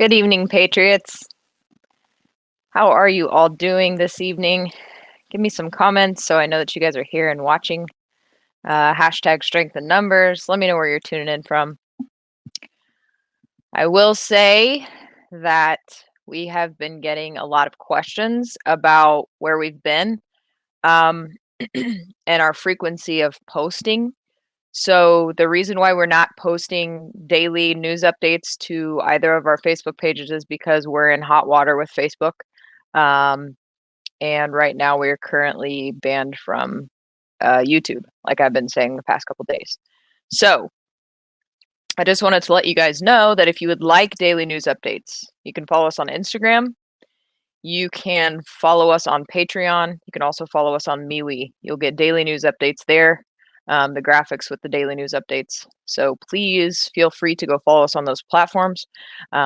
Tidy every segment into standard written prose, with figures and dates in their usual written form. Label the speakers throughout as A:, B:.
A: Good evening, Patriots. How are you all doing this evening? Give me some comments so I know that you guys are here and watching. Hashtag strength in numbers. Let me know where you're tuning in from. I will say that we have been getting a lot of questions about where we've been and our frequency of posting. So the reason why we're not posting daily news updates to either of our Facebook pages is because we're in hot water with Facebook. And right now we're currently banned from YouTube, like I've been saying the past couple days. So I just wanted to let you guys know that if you would like daily news updates, you can follow us on Instagram. You can follow us on Patreon. You can also follow us on MeWe. You'll get daily news updates there, the graphics with the daily news updates. So please feel free to go follow us on those platforms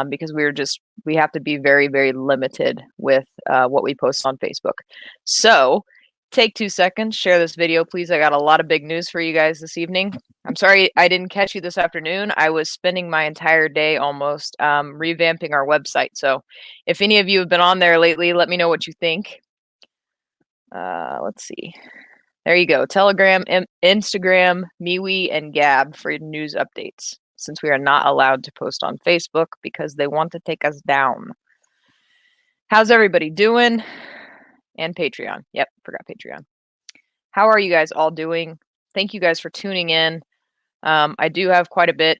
A: because we have to be very, very limited with what we post on Facebook. So take 2 seconds, share this video, please. I got a lot of big news for you guys this evening. I'm sorry I didn't catch you this afternoon. I was spending my entire day almost revamping our website. So if any of you have been on there lately, let me know what you think. Let's see. There you go. Telegram, Instagram, MeWe, and Gab for news updates, since we are not allowed to post on Facebook because they want to take us down. How's everybody doing? And Patreon. Yep, forgot Patreon. How are you guys all doing? Thank you guys for tuning in. I do have quite a bit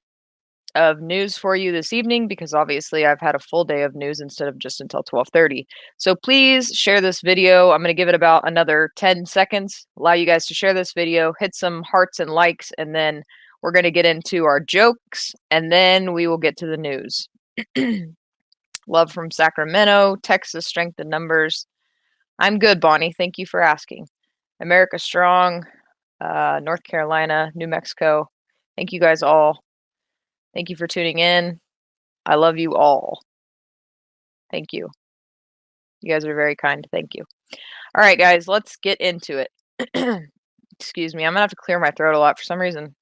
A: of news for you this evening because obviously I've had a full day of news instead of just until 12:30. So please share this video. I'm going to give it about another 10 seconds, allow you guys to share this video, hit some hearts and likes, and then we're going to get into our jokes, and then we will get to the news. Love from Sacramento, Texas, strength in numbers. I'm good, Bonnie. Thank you for asking. America Strong, North Carolina, New Mexico. Thank you guys all. Thank you for tuning in. I love you all. Thank you. You guys are very kind. Thank you. All right, guys, let's get into it. Excuse me. I'm going to have to clear my throat a lot for some reason.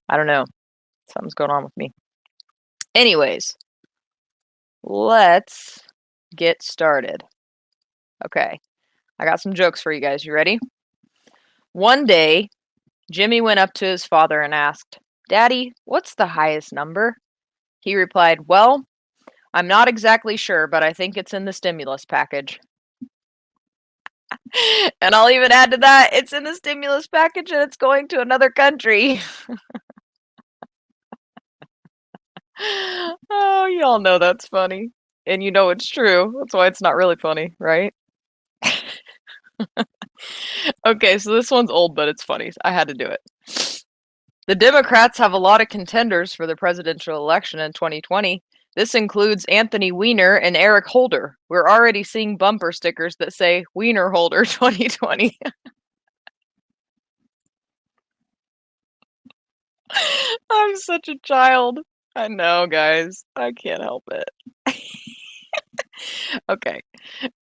A: I don't know. Something's going on with me. Anyways, let's get started. Okay. I got some jokes for you guys. You ready? One day, Jimmy went up to his father and asked, "Daddy, what's the highest number?" He replied, "Well, I'm not exactly sure, but I think it's in the stimulus package." And I'll even add to that, it's in the stimulus package and it's going to another country. Oh, y'all know that's funny. And you know it's true. That's why it's not really funny, right? Okay, so this one's old, but it's funny. I had to do it. The Democrats have a lot of contenders for the presidential election in 2020. This includes Anthony Weiner and Eric Holder. We're already seeing bumper stickers that say Weiner Holder 2020. I'm such a child. I know, guys. I can't help it. Okay.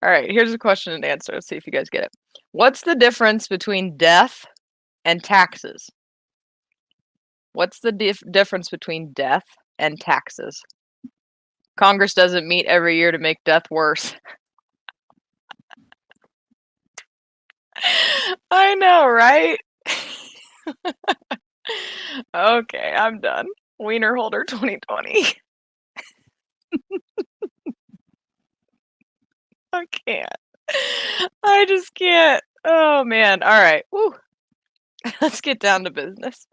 A: All right. Here's a question and answer. Let's see if you guys get it. What's the difference between death and taxes? What's the difference between death and taxes? Congress doesn't meet every year to make death worse. I know, right? Okay, I'm done. Wiener Holder 2020. I can't. I just can't. Oh, man. All right. Woo. Let's get down to business.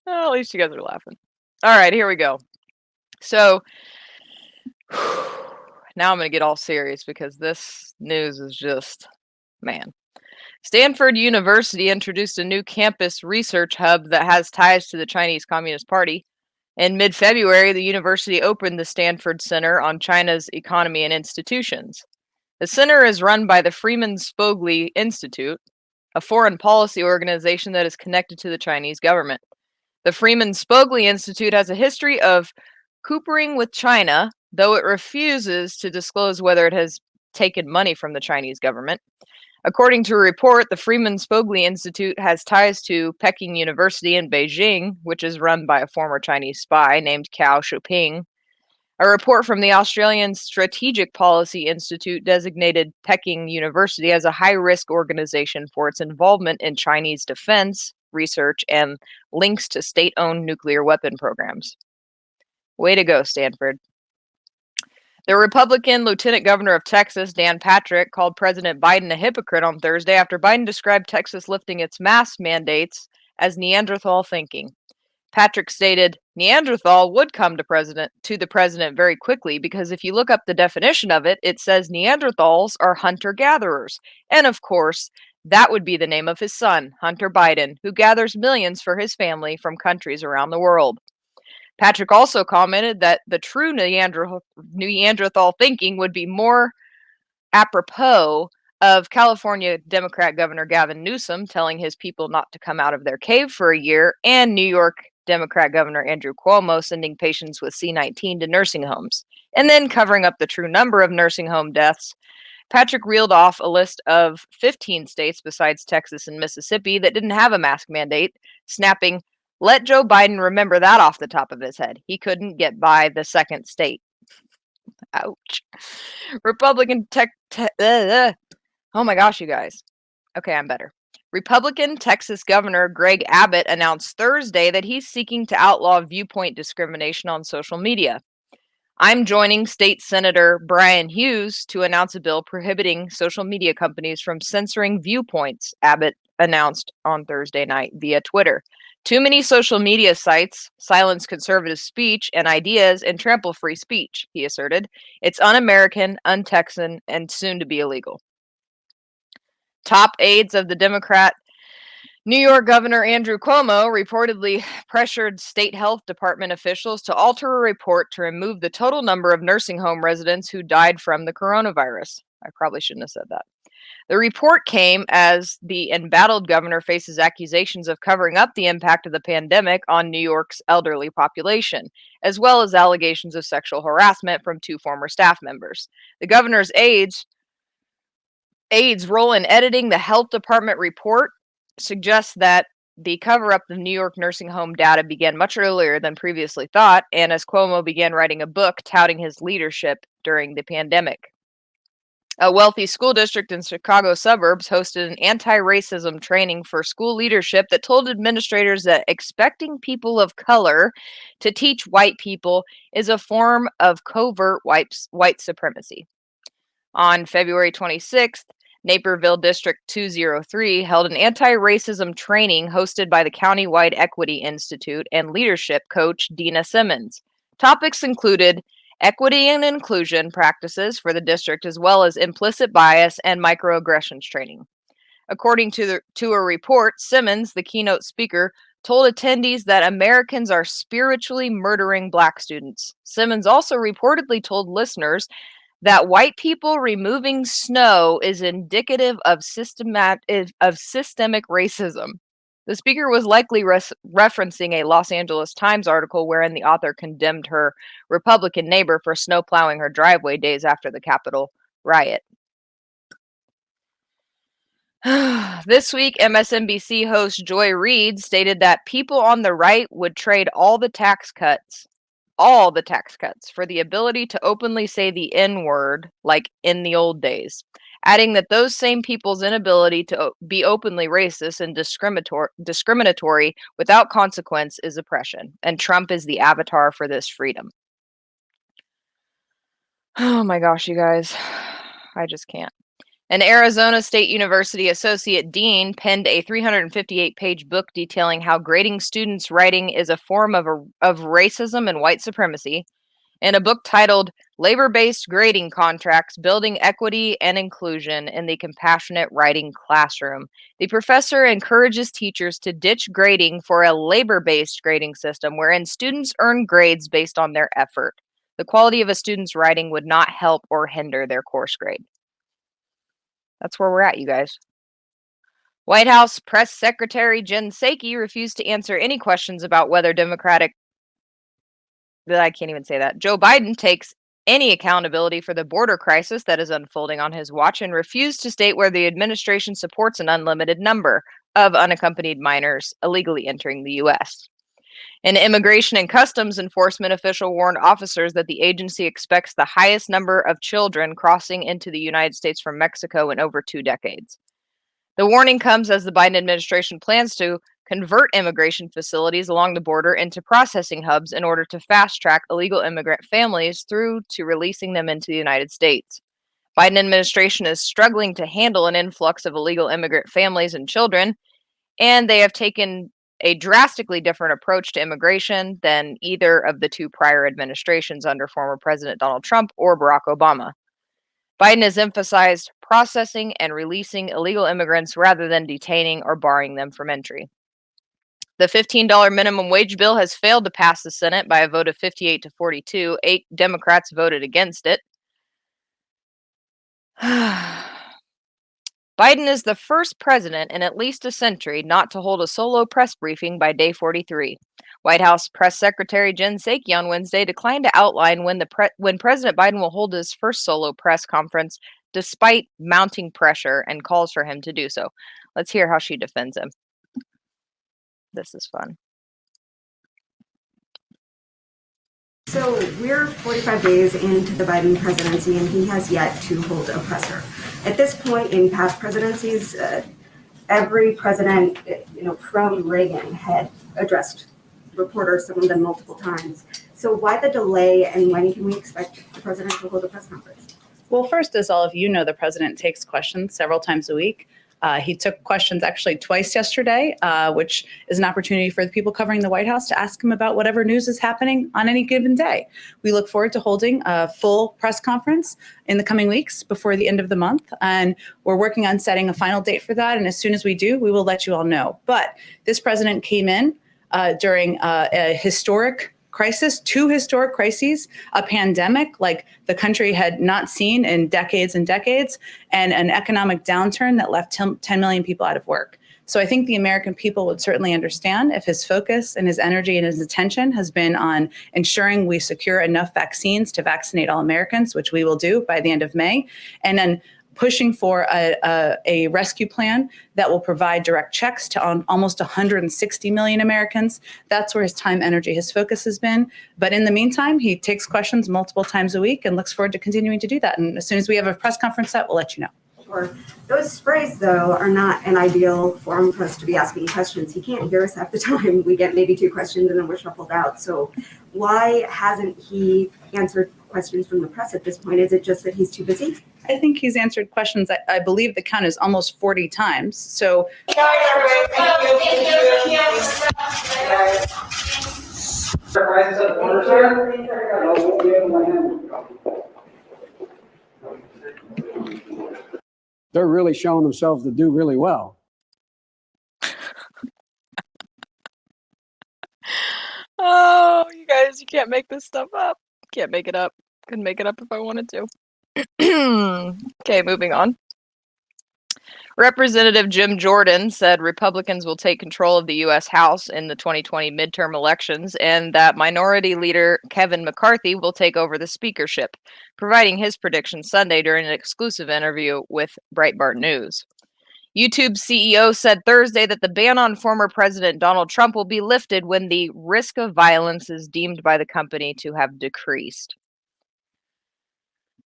A: Oh, at least you guys are laughing. All right, here we go. So now I'm going to get all serious because this news is just, man. Stanford University introduced a new campus research hub that has ties to the Chinese Communist Party. In mid-February, the university opened the Stanford Center on China's Economy and Institutions. The center is run by the Freeman Spogli Institute, a foreign policy organization that is connected to the Chinese government. The Freeman Spogli Institute has a history of coopering with China, though it refuses to disclose whether it has taken money from the Chinese government. According to a report, the Freeman Spogli Institute has ties to Peking University in Beijing, which is run by a former Chinese spy named Cao Shuping. A report from the Australian Strategic Policy Institute designated Peking University as a high-risk organization for its involvement in Chinese defense research and links to state-owned nuclear weapon programs. Way to go, Stanford. The Republican Lieutenant Governor of Texas, Dan Patrick, called President Biden a hypocrite on Thursday after Biden described Texas lifting its mask mandates as Neanderthal thinking. Patrick stated, Neanderthal would come to the president very quickly because if you look up the definition of it, it says Neanderthals are hunter-gatherers. And of course, that would be the name of his son, Hunter Biden, who gathers millions for his family from countries around the world. Patrick also commented that the true Neanderthal thinking would be more apropos of California Democrat Governor Gavin Newsom telling his people not to come out of their cave for a year, and New York Democrat Governor Andrew Cuomo sending patients with C-19 to nursing homes, and then covering up the true number of nursing home deaths. Patrick reeled off a list of 15 states besides Texas and Mississippi that didn't have a mask mandate, snapping, let Joe Biden remember that off the top of his head. He couldn't get by the second state. Ouch. Republican oh my gosh, you guys. Okay, I'm better. Republican Texas Governor Greg Abbott announced Thursday that he's seeking to outlaw viewpoint discrimination on social media. I'm joining State Senator Brian Hughes to announce a bill prohibiting social media companies from censoring viewpoints, Abbott announced on Thursday night via Twitter. Too many social media sites silence conservative speech and ideas and trample free speech, he asserted. It's un-American, un-Texan, and soon to be illegal. Top aides of the Democrat New York Governor Andrew Cuomo reportedly pressured state health department officials to alter a report to remove the total number of nursing home residents who died from the coronavirus. I probably shouldn't have said that. The report came as the embattled governor faces accusations of covering up the impact of the pandemic on New York's elderly population, as well as allegations of sexual harassment from 2 former staff members. The governor's aides' role in editing the health department report suggests that the cover-up of New York nursing home data began much earlier than previously thought, and as Cuomo began writing a book touting his leadership during the pandemic. A wealthy school district in Chicago suburbs hosted an anti-racism training for school leadership that told administrators that expecting people of color to teach white people is a form of covert white supremacy. On February 26th, Naperville District 203 held an anti-racism training hosted by the Countywide Equity Institute and leadership coach Dina Simmons. Topics included equity and inclusion practices for the district, as well as implicit bias and microaggressions training. According to a report, Simmons, the keynote speaker, told attendees that Americans are spiritually murdering Black students. Simmons also reportedly told listeners that white people removing snow is indicative of systemic racism. The speaker was likely referencing a Los Angeles Times article wherein the author condemned her Republican neighbor for snow plowing her driveway days after the Capitol riot. This week, MSNBC host Joy Reid stated that people on the right would trade all the tax cuts, for the ability to openly say the N-word like in the old days, adding that those same people's inability to be openly racist and discriminatory without consequence is oppression, and Trump is the avatar for this freedom. Oh my gosh, you guys. I just can't. An Arizona State University associate dean penned a 358-page book detailing how grading students' writing is a form of racism and white supremacy. In a book titled Labor-Based Grading Contracts, Building Equity and Inclusion in the Compassionate Writing Classroom, the professor encourages teachers to ditch grading for a labor-based grading system wherein students earn grades based on their effort. The quality of a student's writing would not help or hinder their course grade. That's where we're at, you guys. White House Press Secretary Jen Psaki refused to answer any questions about whether Joe Biden takes any accountability for the border crisis that is unfolding on his watch and refused to state whether the administration supports an unlimited number of unaccompanied minors illegally entering the U.S. An Immigration and Customs Enforcement official warned officers that the agency expects the highest number of children crossing into the United States from Mexico in over 2 decades. The warning comes as the Biden administration plans to convert immigration facilities along the border into processing hubs in order to fast-track illegal immigrant families through to releasing them into the United States. Biden administration is struggling to handle an influx of illegal immigrant families and children, and they have taken a drastically different approach to immigration than either of the 2 prior administrations under former President Donald Trump or Barack Obama. Biden has emphasized processing and releasing illegal immigrants rather than detaining or barring them from entry. The $15 minimum wage bill has failed to pass the Senate by a vote of 58 to 42. 8 Democrats voted against it. Biden is the first president in at least a century not to hold a solo press briefing by day 43. White House Press Secretary Jen Psaki on Wednesday declined to outline when President Biden will hold his first solo press conference, despite mounting pressure and calls for him to do so. Let's hear how she defends him. This is fun.
B: So we're 45 days into the Biden presidency, and he has yet to hold a presser. At this point in past presidencies, every president, from Reagan had addressed reporters, some of them multiple times. So why the delay, and when can we expect the president to hold a press conference?
C: Well, first, as all of you know, the president takes questions several times a week. He took questions actually twice yesterday, which is an opportunity for the people covering the White House to ask him about whatever news is happening on any given day. We look forward to holding a full press conference in the coming weeks before the end of the month, and we're working on setting a final date for that. And as soon as we do, we will let you all know. But this president came in during a historic crisis, 2 historic crises, a pandemic like the country had not seen in decades and decades, and an economic downturn that left 10 million people out of work. So I think the American people would certainly understand if his focus and his energy and his attention has been on ensuring we secure enough vaccines to vaccinate all Americans, which we will do by the end of May, and then pushing for a rescue plan that will provide direct checks to almost 160 million Americans. That's where his time, energy, his focus has been. But in the meantime, he takes questions multiple times a week and looks forward to continuing to do that. And as soon as we have a press conference set, we'll let you know.
B: Sure. Those sprays, though, are not an ideal forum for us to be asking questions. He can't hear us half the time. We get maybe 2 questions and then we're shuffled out. So why hasn't he answered questions from the press at this point? Is it just that he's too busy?
C: I think he's answered questions, I believe the count is almost 40 times. So.
D: They're really showing themselves to do really well.
A: Oh, you guys, you can't make this stuff up. Can't make it up. Couldn't make it up if I wanted to. Okay, moving on. Representative Jim Jordan said Republicans will take control of the U.S. House in the 2020 midterm elections, and that Minority Leader Kevin McCarthy will take over the speakership, providing his prediction Sunday during an exclusive interview with Breitbart News. YouTube's CEO said Thursday that the ban on former President Donald Trump will be lifted when the risk of violence is deemed by the company to have decreased.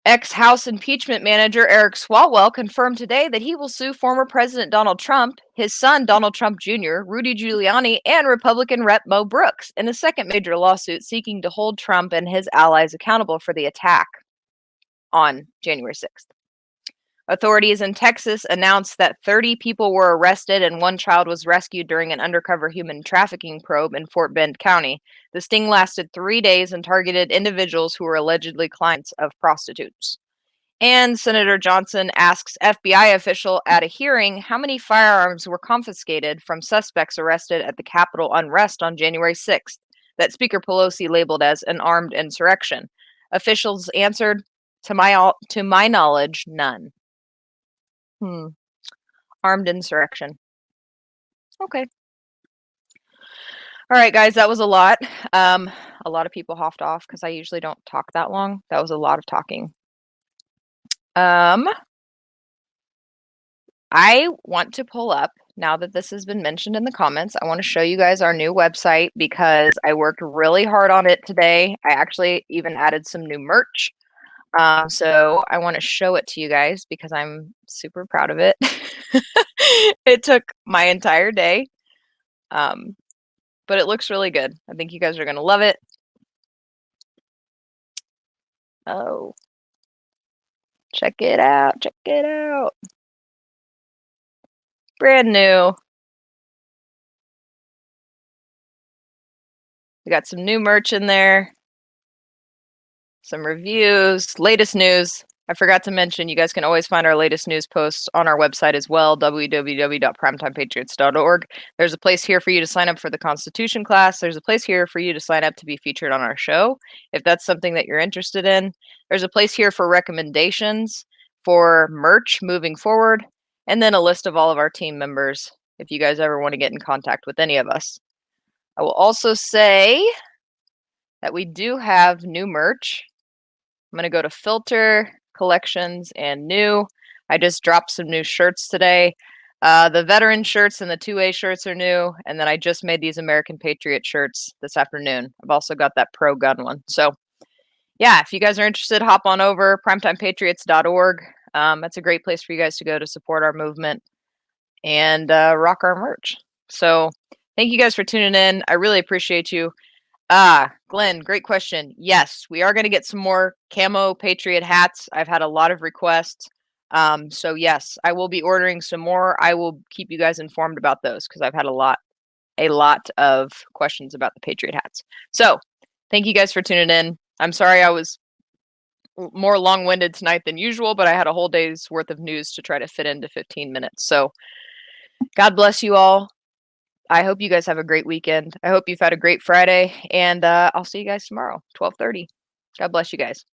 A: Ex-House impeachment manager Eric Swalwell confirmed today that he will sue former President Donald Trump, his son Donald Trump Jr., Rudy Giuliani, and Republican Rep. Mo Brooks in a second major lawsuit seeking to hold Trump and his allies accountable for the attack on January 6th. Authorities in Texas announced that 30 people were arrested and 1 child was rescued during an undercover human trafficking probe in Fort Bend County. The sting lasted 3 days and targeted individuals who were allegedly clients of prostitutes. And Senator Johnson asks FBI official at a hearing how many firearms were confiscated from suspects arrested at the Capitol unrest on January 6th that Speaker Pelosi labeled as an armed insurrection. Officials answered, to my knowledge, none. Armed insurrection. Okay. All right, guys, that was a lot. A lot of people hopped off because I usually don't talk that long. That was a lot of talking. I want to pull up now that this has been mentioned in the comments, I want to show you guys our new website because I worked really hard on it today. I actually even added some new merch. So I want to show it to you guys because I'm super proud of it. It took my entire day, but it looks really good. I think you guys are going to love it. Oh, check it out. Check it out. Brand new. We got some new merch in there, some reviews, latest news. I forgot to mention, you guys can always find our latest news posts on our website as well, www.primetimepatriots.org. There's a place here for you to sign up for the Constitution class. There's a place here for you to sign up to be featured on our show, if that's something that you're interested in. There's a place here for recommendations for merch moving forward, and then a list of all of our team members if you guys ever want to get in contact with any of us. I will also say that we do have new merch. I'm going to go to filter, collections, and new. I just dropped some new shirts today. The veteran shirts and the 2A shirts are new. And then I just made these American Patriot shirts this afternoon. I've also got that pro gun one. So yeah, if you guys are interested, hop on over, primetimepatriots.org. That's a great place for you guys to go to support our movement and rock our merch. So thank you guys for tuning in. I really appreciate you. Glenn, great question. Yes, we are going to get some more camo Patriot hats. I've had a lot of requests. So yes, I will be ordering some more. I will keep you guys informed about those because I've had a lot of questions about the Patriot hats. So thank you guys for tuning in. I'm sorry I was more long-winded tonight than usual, but I had a whole day's worth of news to try to fit into 15 minutes. So God bless you all. I hope you guys have a great weekend. I hope you've had a great Friday, and I'll see you guys tomorrow, 12:30. God bless you guys.